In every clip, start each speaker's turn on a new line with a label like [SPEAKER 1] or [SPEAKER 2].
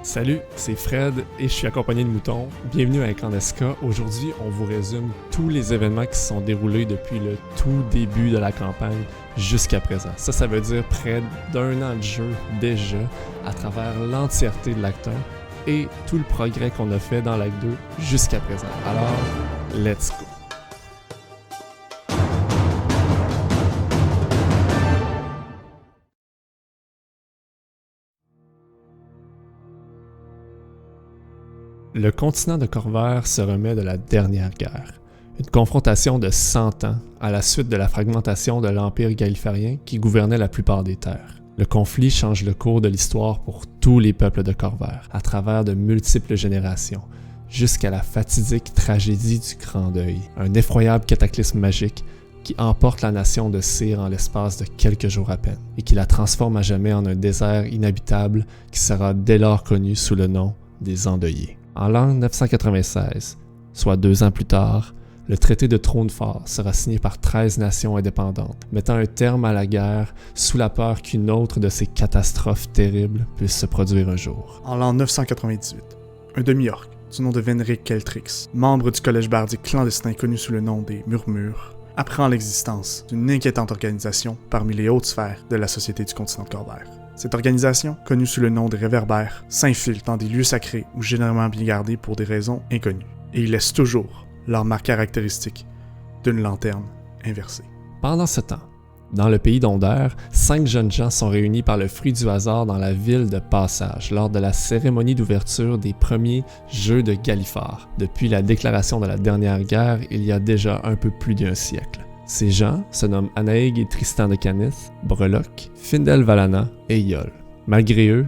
[SPEAKER 1] Salut, c'est Fred et je suis accompagné de Mouton. Bienvenue à Incandesca. Aujourd'hui, on vous résume tous les événements qui se sont déroulés depuis le tout début de la campagne jusqu'à présent. Ça veut dire près d'1 an de jeu déjà à travers l'entièreté de l'acte 1 et tout le progrès qu'on a fait dans l'acte 2 jusqu'à présent. Alors, let's go! Le continent de Khorvaire se remet de la dernière guerre, une confrontation de 100 ans à la suite de la fragmentation de l'Empire galiférien qui gouvernait la plupart des terres. Le conflit change le cours de l'histoire pour tous les peuples de Khorvaire, à travers de multiples générations, jusqu'à la fatidique tragédie du Grand Deuil, un effroyable cataclysme magique qui emporte la nation de Cyr en l'espace de quelques jours à peine, et qui la transforme à jamais en un désert inhabitable qui sera dès lors connu sous le nom des Endeuillés. En l'an 996, soit 2 ans plus tard, le traité de Trônefort sera signé par 13 nations indépendantes, mettant un terme à la guerre sous la peur qu'une autre de ces catastrophes terribles puisse se produire un jour.
[SPEAKER 2] En l'an 998, un demi-orc du nom de Venric Keltrix, membre du collège bardique clandestin connu sous le nom des Murmures, apprend l'existence d'une inquiétante organisation parmi les hautes sphères de la société du continent de Khorvaire. Cette organisation, connue sous le nom des Réverbères, s'infiltre dans des lieux sacrés ou généralement bien gardés pour des raisons inconnues, et ils laissent toujours leur marque caractéristique d'une lanterne inversée.
[SPEAKER 1] Pendant ce temps, dans le pays d'Onder, 5 jeunes gens sont réunis par le fruit du hasard dans la ville de Passage lors de la cérémonie d'ouverture des premiers Jeux de Galifard, depuis la déclaration de la dernière guerre il y a déjà un peu plus d'1 siècle. Ces gens se nomment Anaeg et Tristan de Canis, Breloque, Findel Valana et Yol. Malgré eux,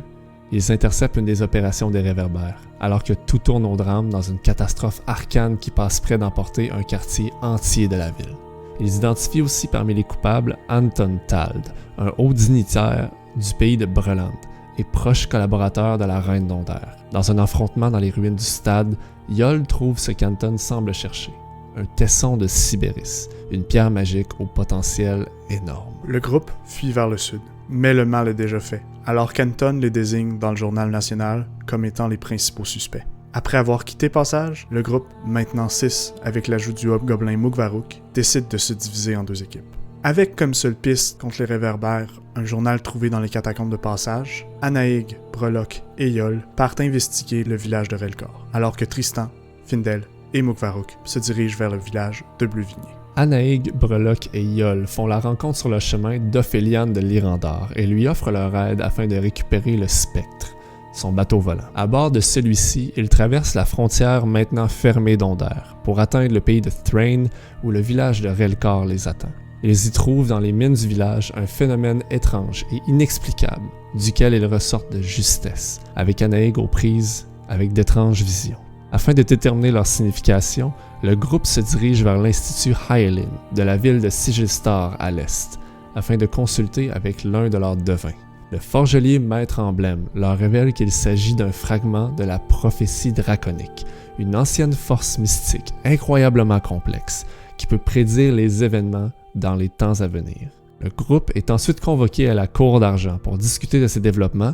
[SPEAKER 1] ils interceptent une des opérations des Réverbères, alors que tout tourne au drame dans une catastrophe arcane qui passe près d'emporter un quartier entier de la ville. Ils identifient aussi parmi les coupables Anton Tald, un haut dignitaire du pays de Breland et proche collaborateur de la reine d'Onder. Dans un affrontement dans les ruines du stade, Yol trouve ce qu'Anton semble chercher. Un tesson de Sibéris, une pierre magique au potentiel énorme.
[SPEAKER 2] Le groupe fuit vers le sud, mais le mal est déjà fait, alors qu'Anton les désigne dans le journal national comme étant les principaux suspects. Après avoir quitté Passage, le groupe, maintenant 6 avec l'ajout du hobgoblin Mukvaruk, décide de se diviser en 2 équipes. Avec comme seule piste contre les Réverbères un journal trouvé dans les catacombes de Passage, Anaeg, Breloque et Yol partent investiguer le village de Relkor, alors que Tristan, Findel et Mukvaruk se dirigent vers le village de Bleuvigné.
[SPEAKER 1] Anaeg, Breloque et Yol font la rencontre sur le chemin d'Ophéliane de Lyrandar et lui offrent leur aide afin de récupérer le Spectre, son bateau volant. À bord de celui-ci, ils traversent la frontière maintenant fermée d'Onder pour atteindre le pays de Thrain où le village de Relkor les attend. Ils y trouvent dans les mines du village un phénomène étrange et inexplicable duquel ils ressortent de justesse, avec Anaeg aux prises avec d'étranges visions. Afin de déterminer leur signification, le groupe se dirige vers l'Institut Hyelin de la ville de Sigistar à l'est, afin de consulter avec l'un de leurs devins. Le forgelier Maître Emblème leur révèle qu'il s'agit d'un fragment de la prophétie draconique, une ancienne force mystique incroyablement complexe qui peut prédire les événements dans les temps à venir. Le groupe est ensuite convoqué à la Cour d'Argent pour discuter de ces développements,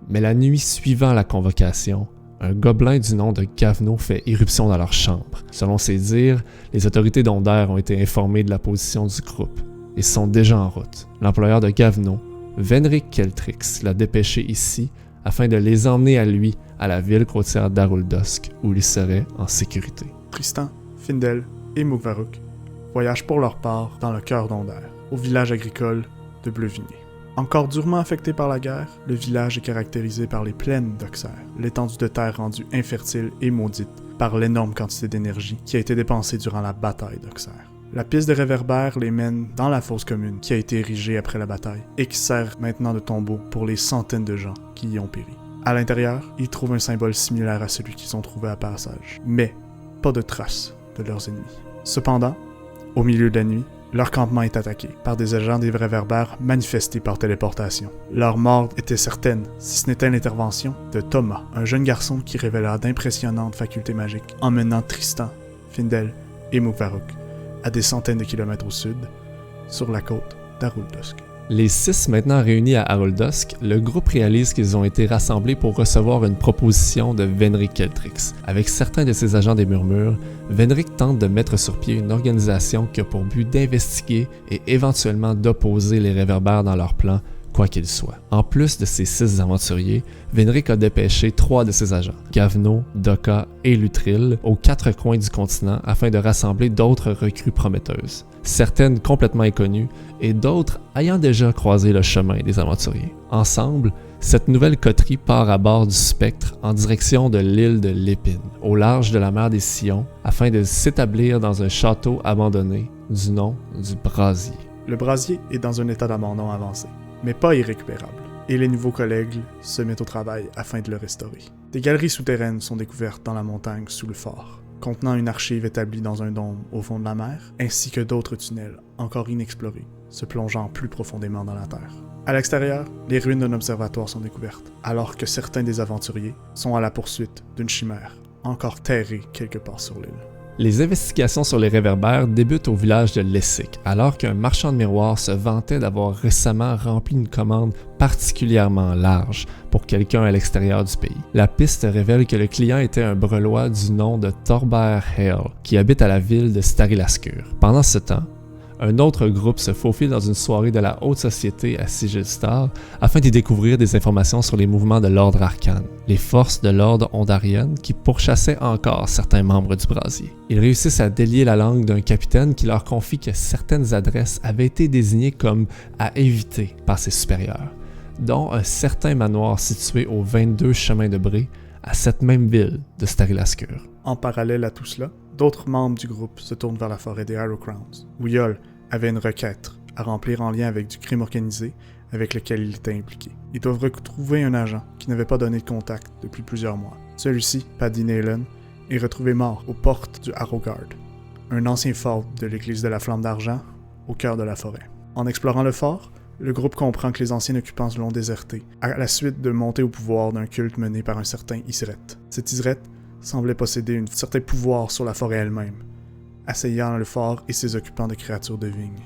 [SPEAKER 1] mais la nuit suivant la convocation, un gobelin du nom de Gavno fait irruption dans leur chambre. Selon ses dires, les autorités d'Onder ont été informées de la position du groupe et sont déjà en route. L'employeur de Gavno, Venric Keltrix, l'a dépêché ici afin de les emmener à lui à la ville côtière d'Aruldosk où ils seraient en sécurité.
[SPEAKER 2] Tristan, Findel et Mukvaruk voyagent pour leur part dans le cœur d'Onder, au village agricole de Bleuvigné. Encore durement affecté par la guerre, le village est caractérisé par les plaines d'Oxer, l'étendue de terre rendue infertile et maudite par l'énorme quantité d'énergie qui a été dépensée durant la bataille d'Oxer. La piste de Réverbères les mène dans la fosse commune qui a été érigée après la bataille et qui sert maintenant de tombeau pour les centaines de gens qui y ont péri. À l'intérieur, ils trouvent un symbole similaire à celui qu'ils ont trouvé à Passage, mais pas de traces de leurs ennemis. Cependant, au milieu de la nuit, leur campement est attaqué par des agents des Réverbères manifestés par téléportation. Leur mort était certaine si ce n'était l'intervention de Thomas, un jeune garçon qui révéla d'impressionnantes facultés magiques, emmenant Tristan, Findel et Mukvaruk à des centaines de kilomètres au sud, sur la côte d'Aruldosk.
[SPEAKER 1] Les 6 maintenant réunis à Aroldusk, le groupe réalise qu'ils ont été rassemblés pour recevoir une proposition de Venric Celtrix. Avec certains de ses agents des Murmures, Venric tente de mettre sur pied une organisation qui a pour but d'investiguer et éventuellement d'opposer les réverbères dans leur plan, quoi qu'il soit. En plus de ces 6 aventuriers, Venric a dépêché 3 de ses agents, Gavno, Doka et Lutril, aux 4 coins du continent afin de rassembler d'autres recrues prometteuses, certaines complètement inconnues et d'autres ayant déjà croisé le chemin des aventuriers. Ensemble, cette nouvelle coterie part à bord du Spectre en direction de l'île de l'Épine, au large de la mer des Sillons, afin de s'établir dans un château abandonné du nom du Brasier.
[SPEAKER 2] Le Brasier est dans un état d'abandon avancé, mais pas irrécupérable, et les nouveaux collègues se mettent au travail afin de le restaurer. Des galeries souterraines sont découvertes dans la montagne sous le fort, contenant une archive établie dans un dôme au fond de la mer, ainsi que d'autres tunnels encore inexplorés, se plongeant plus profondément dans la terre. À l'extérieur, les ruines d'un observatoire sont découvertes, alors que certains des aventuriers sont à la poursuite d'une chimère, encore terrée quelque part sur l'île.
[SPEAKER 1] Les investigations sur les réverbères débutent au village de Lessic, alors qu'un marchand de miroirs se vantait d'avoir récemment rempli une commande particulièrement large pour quelqu'un à l'extérieur du pays. La piste révèle que le client était un brelois du nom de Torbert Hale, qui habite à la ville de Starilascur. Pendant ce temps, un autre groupe se faufile dans une soirée de la haute société à Sigilstar afin d'y découvrir des informations sur les mouvements de l'ordre arcane, les forces de l'ordre ondarienne qui pourchassaient encore certains membres du Brasier. Ils réussissent à délier la langue d'un capitaine qui leur confie que certaines adresses avaient été désignées comme à éviter par ses supérieurs, dont un certain manoir situé au 22 chemin de Bré, à cette même ville de Starilascur.
[SPEAKER 2] En parallèle à tout cela, d'autres membres du groupe se tournent vers la forêt des Harrow Crowns, où Yol avait une requête à remplir en lien avec du crime organisé avec lequel il était impliqué. Ils doivent retrouver un agent qui n'avait pas donné de contact depuis plusieurs mois. Celui-ci, Paddy Naylan, est retrouvé mort aux portes du Harrowgard, un ancien fort de l'église de la Flamme d'Argent, au cœur de la forêt. En explorant le fort, le groupe comprend que les anciens occupants l'ont déserté, à la suite de montée au pouvoir d'un culte mené par un certain Isret. Cet Isret semblait posséder un certain pouvoir sur la forêt elle-même, assaillant le fort et ses occupants de créatures de vigne.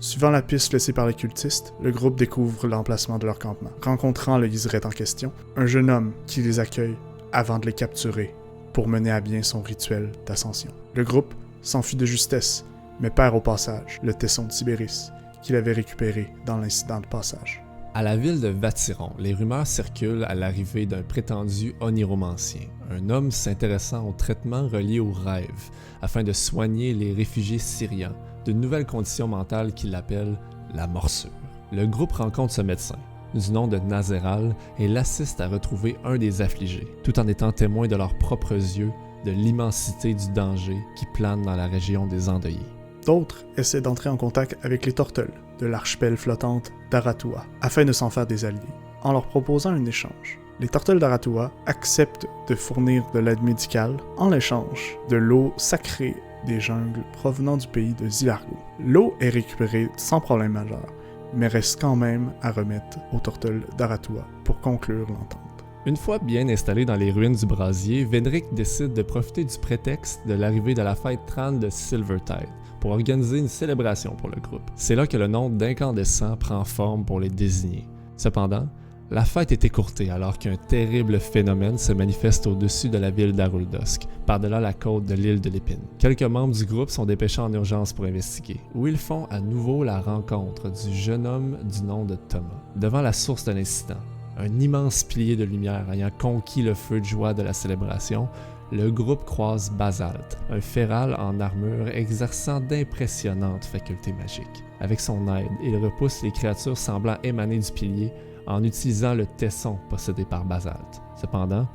[SPEAKER 2] Suivant la piste laissée par les cultistes, le groupe découvre l'emplacement de leur campement. Rencontrant le Isret en question, un jeune homme qui les accueille avant de les capturer pour mener à bien son rituel d'ascension. Le groupe s'enfuit de justesse, mais perd au passage le tesson de Tibéris, qu'il avait récupéré dans l'incident de passage.
[SPEAKER 1] À la ville de Vatiron, les rumeurs circulent à l'arrivée d'un prétendu oniromancien, un homme s'intéressant aux traitements reliés aux rêves, afin de soigner les réfugiés syriens d'une nouvelle condition mentale qu'il appelle la morsure. Le groupe rencontre ce médecin, du nom de Nazeral, et l'assiste à retrouver un des affligés, tout en étant témoin de leurs propres yeux de l'immensité du danger qui plane dans la région des endeuillés.
[SPEAKER 2] D'autres essaient d'entrer en contact avec les Tortels de l'archipel flottante d'Aratua, afin de s'en faire des alliés, en leur proposant un échange. Les Tortels d'Aratua acceptent de fournir de l'aide médicale en l'échange de l'eau sacrée des jungles provenant du pays de Zilargo. L'eau est récupérée sans problème majeur, mais reste quand même à remettre aux Tortels d'Aratua pour conclure l'entente.
[SPEAKER 1] Une fois bien installé dans les ruines du Brasier, Venric décide de profiter du prétexte de l'arrivée de la fête Tran de Silvertide pour organiser une célébration pour le groupe. C'est là que le nom d'incandescents prend forme pour les désigner. Cependant, la fête est écourtée alors qu'un terrible phénomène se manifeste au-dessus de la ville d'Aroldusk, par-delà la côte de l'île de l'Épine. Quelques membres du groupe sont dépêchés en urgence pour investiguer, où ils font à nouveau la rencontre du jeune homme du nom de Thomas. Devant la source de l'incident, un immense pilier de lumière ayant conquis le feu de joie de la célébration, le groupe croise Basalt, un féral en armure exerçant d'impressionnantes facultés magiques. Avec son aide, il repousse les créatures semblant émaner du pilier en utilisant le tesson possédé par Basalt. Cependant,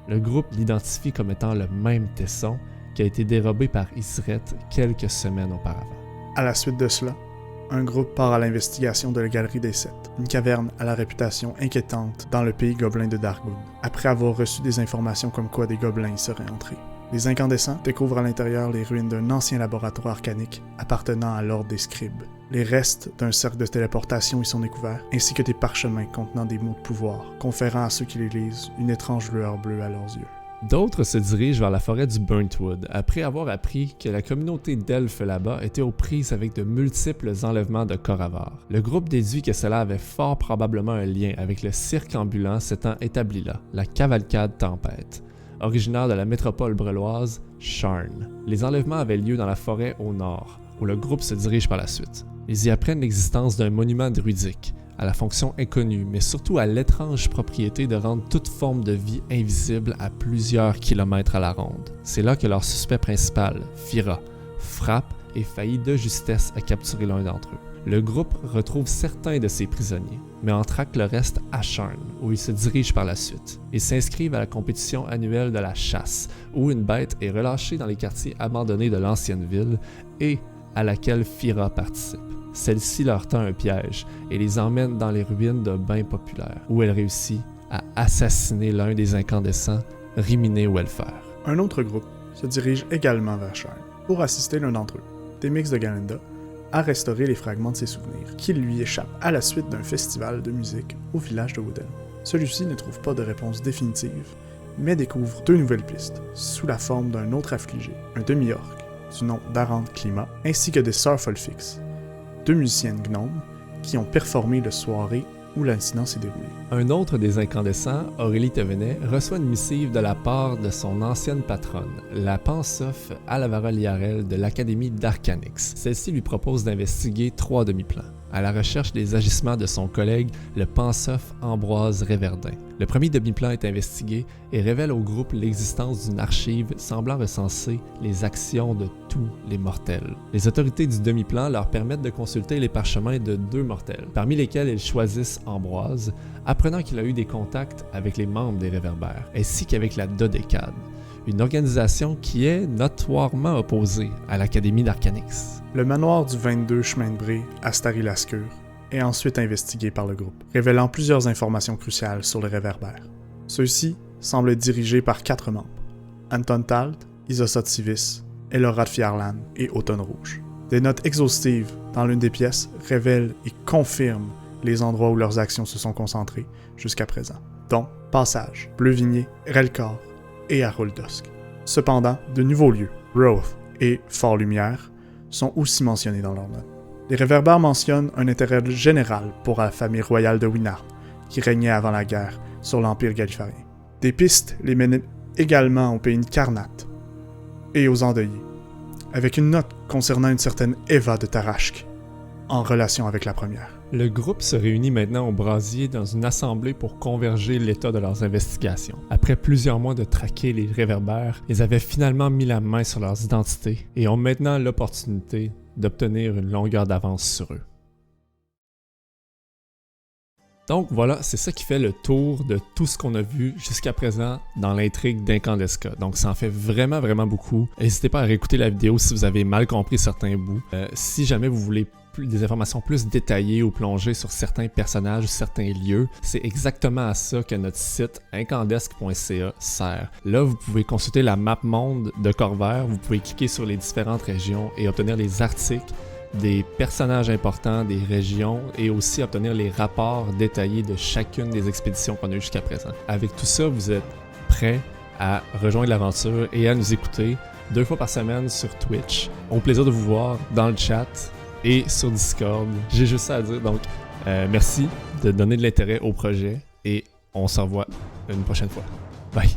[SPEAKER 1] le groupe l'identifie comme étant le même tesson qui a été dérobé par Isret quelques semaines auparavant.
[SPEAKER 2] À la suite de cela, un groupe part à l'investigation de la Galerie des Sept, une caverne à la réputation inquiétante dans le pays gobelin de Dargoun, après avoir reçu des informations comme quoi des gobelins y seraient entrés. Les incandescents découvrent à l'intérieur les ruines d'un ancien laboratoire arcanique appartenant à l'ordre des scribes. Les restes d'un cercle de téléportation y sont découverts, ainsi que des parchemins contenant des mots de pouvoir, conférant à ceux qui les lisent une étrange lueur bleue à leurs yeux.
[SPEAKER 1] D'autres se dirigent vers la forêt du Burntwood après avoir appris que la communauté d'elfes là-bas était aux prises avec de multiples enlèvements de corps avares. Le groupe déduit que cela avait fort probablement un lien avec le cirque ambulant s'étant établi là, la Cavalcade Tempête, originaire de la métropole breloise Sharn. Les enlèvements avaient lieu dans la forêt au nord, où le groupe se dirige par la suite. Ils y apprennent l'existence d'un monument druidique, à la fonction inconnue, mais surtout à l'étrange propriété de rendre toute forme de vie invisible à plusieurs kilomètres à la ronde. C'est là que leur suspect principal, Fira, frappe et faillit de justesse à capturer l'un d'entre eux. Le groupe retrouve certains de ses prisonniers, mais en traque le reste à Sharn, où ils se dirigent par la suite. Ils s'inscrivent à la compétition annuelle de la chasse, où une bête est relâchée dans les quartiers abandonnés de l'ancienne ville et à laquelle Fira participe. Celle-ci leur tend un piège et les emmène dans les ruines de bains populaires, où elle réussit à assassiner l'un des incandescents, Rimine Welfare.
[SPEAKER 2] Un autre groupe se dirige également vers Sharn pour assister l'un d'entre eux, Demix de Galenda, à restaurer les fragments de ses souvenirs qui lui échappent à la suite d'un festival de musique au village de Wooden. Celui-ci ne trouve pas de réponse définitive, mais découvre deux nouvelles pistes, sous la forme d'un autre affligé, un demi-orc du nom d'Arand Klima, ainsi que des sœurs Folfix, deux musiciennes gnomes qui ont performé le soirée où l'incident s'est déroulé.
[SPEAKER 1] Un autre des incandescents, Aurélie Tevenet, reçoit une missive de la part de son ancienne patronne, la Pansoph Alavara Liarel de l'Académie d'Arcanix. Celle-ci lui propose d'investiguer 3 demi-plans, à la recherche des agissements de son collègue, le Pansoph Ambroise Réverdin. Le premier demi-plan est investigué et révèle au groupe l'existence d'une archive semblant recenser les actions de tous les mortels. Les autorités du demi-plan leur permettent de consulter les parchemins de 2 mortels, parmi lesquels ils choisissent Ambroise, apprenant qu'il a eu des contacts avec les membres des Réverbères, ainsi qu'avec la Dodécade, une organisation qui est notoirement opposée à l'Académie d'Arcanix.
[SPEAKER 2] Le manoir du 22 chemin de Bré à Stary-Lascur est ensuite investigué par le groupe, révélant plusieurs informations cruciales sur les Réverbères. Ceux-ci semblent être dirigés par 4 membres, Anton Talt, Isosot Sivis, Elorad Fjarlan et Automne Rouge. Des notes exhaustives dans l'une des pièces révèlent et confirment les endroits où leurs actions se sont concentrées jusqu'à présent, dont Passage, Bleuvigné, Relkor et Aroldosk. Cependant, de nouveaux lieux, Roth et Fort-Lumière, sont aussi mentionnés dans leurs notes. Les Réverbères mentionnent un intérêt général pour la famille royale de Winard, qui régnait avant la guerre sur l'Empire galifarien. Des pistes les mènent également au pays de Karnat et aux Endeuillés, avec une note concernant une certaine Eva de Tarashk, en relation avec la première.
[SPEAKER 1] Le groupe se réunit maintenant au brasier dans une assemblée pour converger l'état de leurs investigations. Après plusieurs mois de traquer les Réverbères, ils avaient finalement mis la main sur leurs identités et ont maintenant l'opportunité d'obtenir une longueur d'avance sur eux. Donc voilà, c'est ça qui fait le tour de tout ce qu'on a vu jusqu'à présent dans l'intrigue d'Incandesca. Donc ça en fait vraiment beaucoup. N'hésitez pas à réécouter la vidéo si vous avez mal compris certains bouts. Si jamais vous voulez des informations plus détaillées ou plonger sur certains personnages ou certains lieux, c'est exactement à ça que notre site incandesque.ca sert. Là, vous pouvez consulter la map monde de Corvair, vous pouvez cliquer sur les différentes régions et obtenir les articles des personnages importants des régions et aussi obtenir les rapports détaillés de chacune des expéditions qu'on a eues jusqu'à présent. Avec tout ça, vous êtes prêts à rejoindre l'aventure et à nous écouter 2 fois par semaine sur Twitch. Au plaisir de vous voir dans le chat et sur Discord. J'ai juste ça à dire, donc merci de donner de l'intérêt au projet et on se revoit une prochaine fois. Bye!